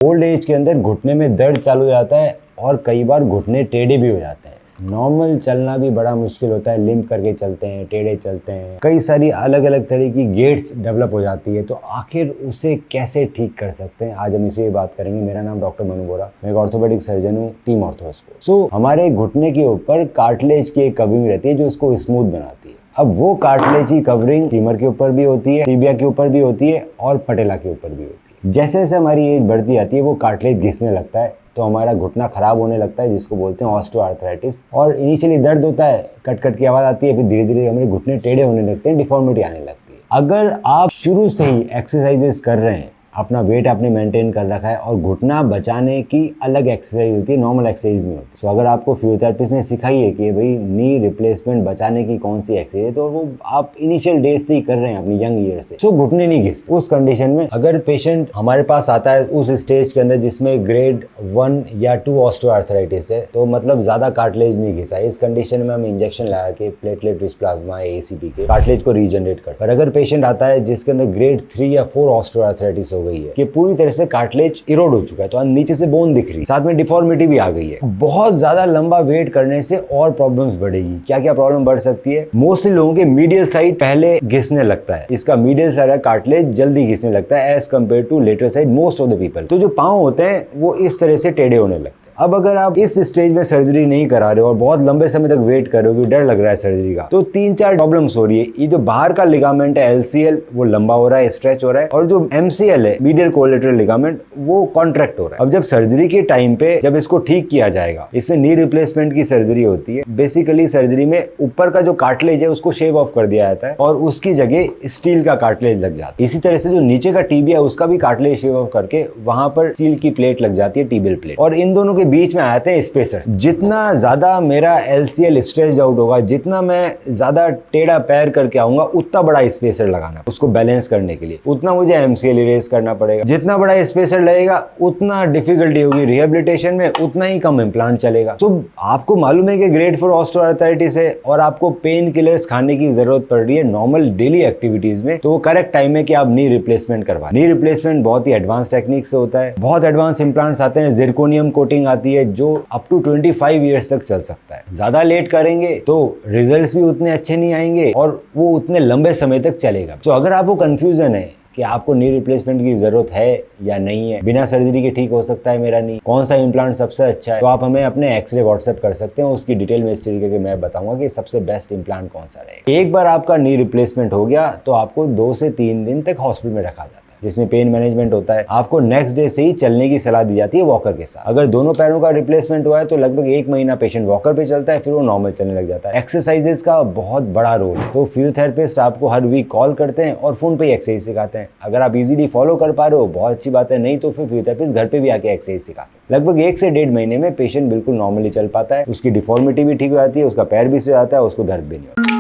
Old age के अंदर घुटने में दर्द चालू हो जाता है और कई बार घुटने टेढ़े भी हो जाते हैं। नॉर्मल चलना भी बड़ा मुश्किल होता है, लिम्प करके चलते हैं, टेढ़े चलते हैं, कई सारी अलग अलग तरह की गेट्स डेवलप हो जाती है। तो आखिर उसे कैसे ठीक कर सकते हैं, आज हम इसी पे बात करेंगे। मेरा नाम डॉक्टर मनु बोरा, मैं एक ऑर्थोपेडिक सर्जन हूँ, टीम ऑर्थोस्को। हमारे घुटने के ऊपर कार्टिलेज की एक कवरिंग रहती है जो उसको स्मूथ बनाती है। अब वो कार्टिलेज की कवरिंग फीमर के ऊपर भी होती है, टिबिया के ऊपर भी होती है और पटेला के ऊपर भी होती है। जैसे जैसे हमारी एज बढ़ती जाती है वो कार्टिलेज घिसने लगता है, तो हमारा घुटना खराब होने लगता है, जिसको बोलते हैं ऑस्टियोआर्थराइटिस। और इनिशियली दर्द होता है, कट कट की आवाज़ आती है, फिर धीरे धीरे हमारे घुटने टेढ़े होने लगते हैं, डिफॉर्मिटी आने लगती है। अगर आप शुरू से ही एक्सरसाइजेस कर रहे हैं, अपना वेट आपने मेंटेन कर रखा है और घुटना बचाने की अलग एक्सरसाइज होती है, नॉर्मल एक्सरसाइज नहीं होती। अगर आपको फिजियोथेरेपिस्ट ने सिखाई है कि भाई नी रिप्लेसमेंट बचाने की कौन सी एक्सरसाइज है, तो वो आप इनिशियल डेज से ही कर रहे हैं अपनी यंग ईयर से, तो घुटने नहीं घिसते। उस कंडीशन में अगर पेशेंट हमारे पास आता है उस स्टेज के अंदर जिसमें ग्रेड 1 या 2 ऑस्टियोआर्थराइटिस है, तो मतलब ज्यादा कार्टिलेज नहीं घिसा, इस कंडीशन में हम इंजेक्शन लगा के प्लेटलेट रिच प्लाज्मा ACP के कार्टिलेज को रीजनरेट कर। और अगर पेशेंट आता है जिसके अंदर ग्रेड 3 या 4 ऑस्टियोआर्थराइटिस हो गई है कि पूरी तरह से कार्टिलेज इरोड हो चुका है, तो नीचे से बोन दिख रही है, साथ में डिफॉर्मिटी भी आ गई है, बहुत ज्यादा लंबा वेट करने से और प्रॉब्लम्स बढ़ेगी। क्या क्या प्रॉब्लम बढ़ सकती है? मोस्टली लोगों के मीडियल साइड पहले घिसने लगता है, इसका मीडियल साइड कार्टिलेज जल्दी घिसने लगता है as compare to lateral side most of the people. तो जो पांव होते हैं वो इस तरह से टेढ़े होने लगते हैं। अब अगर आप इस स्टेज में सर्जरी नहीं करा रहे हो और बहुत लंबे समय तक वेट कर रहे हो, डर लग रहा है सर्जरी का, तो 3-4 प्रॉब्लम्स हो रही है। ये जो बाहर का लिगामेंट है LCL वो लंबा हो रहा है, स्ट्रेच हो रहा है, और जो MCL है मीडियल कोलेटरल लिगामेंट वो कॉन्ट्रैक्ट हो रहा है। अब जब सर्जरी के टाइम पे जब इसको ठीक किया जाएगा, इसमें नी रिप्लेसमेंट की सर्जरी होती है। बेसिकली सर्जरी में ऊपर का जो कार्टिलेज है उसको शेव ऑफ कर दिया जाता है और उसकी जगह स्टील का कार्टिलेज लग जाता है। इसी तरह से जो नीचे का टीबिया है उसका भी कार्टिलेज शेव ऑफ करके वहां पर स्टील की प्लेट लग जाती है, टीबियल प्लेट, और इन दोनों के बीच में आते हैं स्पेसर। जितना ज्यादा मेरा LCL स्ट्रेच आउट होगा, जितना मैं ज्यादा टेढ़ा पैर करके आऊंगा, उतना बड़ा स्पेसर लगाना उसको बैलेंस करने के लिए, उतना मुझे MCL इरेज करना पड़ेगा। जितना बड़ा स्पेसर लगेगा उतना डिफिकल्टी होगी रिहेबिलिटेशन में, उतना ही कम इम्प्लांट चलेगा। तो आपको मालूम है कि ग्रेड 4 ऑस्टियोआर्थराइटिस है और आपको पेन किलर्स खाने की जरूरत पड़ रही है नॉर्मल डेली एक्टिविटीज में, तो वो करेक्ट टाइम है कि आप नी रिप्लेसमेंट करवाएं। नी रिप्लेसमेंट बहुत ही एडवांस टेक्निक से होता है, बहुत एडवांस इम्प्लांट्स आते हैं, जिरकोनियम कोटिंग आती है जो अप टू 25 ईयर्स तक चल सकता है। ज्यादा लेट करेंगे तो रिजल्ट्स भी उतने अच्छे नहीं आएंगे और वो उतने लंबे समय तक चलेगा। तो अगर आपको कंफ्यूजन है कि आपको नी रिप्लेसमेंट की जरूरत है या नहीं है, बिना सर्जरी के ठीक हो सकता है मेरा नी, कौन सा इम्प्लांट सबसे अच्छा है, तो आप हमें अपने एक्सरे व्हाट्सएप कर सकते हैं, उसकी डिटेल में इस तरीके के मैं बताऊंगा कि सबसे बेस्ट इम्प्लांट कौन सा रहेगा। एक बार आपका नी रिप्लेसमेंट हो गया तो आपको 2 से 3 दिन तक हॉस्पिटल में रखा जाता है, जिसमें पेन मैनेजमेंट होता है। आपको नेक्स्ट डे से ही चलने की सलाह दी जाती है वॉकर के साथ। अगर दोनों पैरों का रिप्लेसमेंट हुआ है तो लगभग 1 महीना पेशेंट वॉकर पे चलता है, फिर वो नॉर्मल चलने लग जाता है। एक्सरसाइजेस का बहुत बड़ा रोल है, तो फिजियोथेरेपिस्ट आपको हर वीक कॉल करते हैं और फोन पे ही एक्सरसाइज सिखाते हैं। अगर आप इजीली फॉलो कर पा रहे हो बहुत अच्छी बात है, नहीं तो फिर फिजियोथेरेपिस्ट घर पे भी आके एक्सरसाइज सिखा सकते हैं। लगभग 1 से 1.5 महीने में पेशेंट बिल्कुल नॉर्मली चल पाता है, उसकी डिफॉर्मिटी भी ठीक हो जाती है, उसका पैर भी सो जाता है, उसको दर्द भी नहीं होता।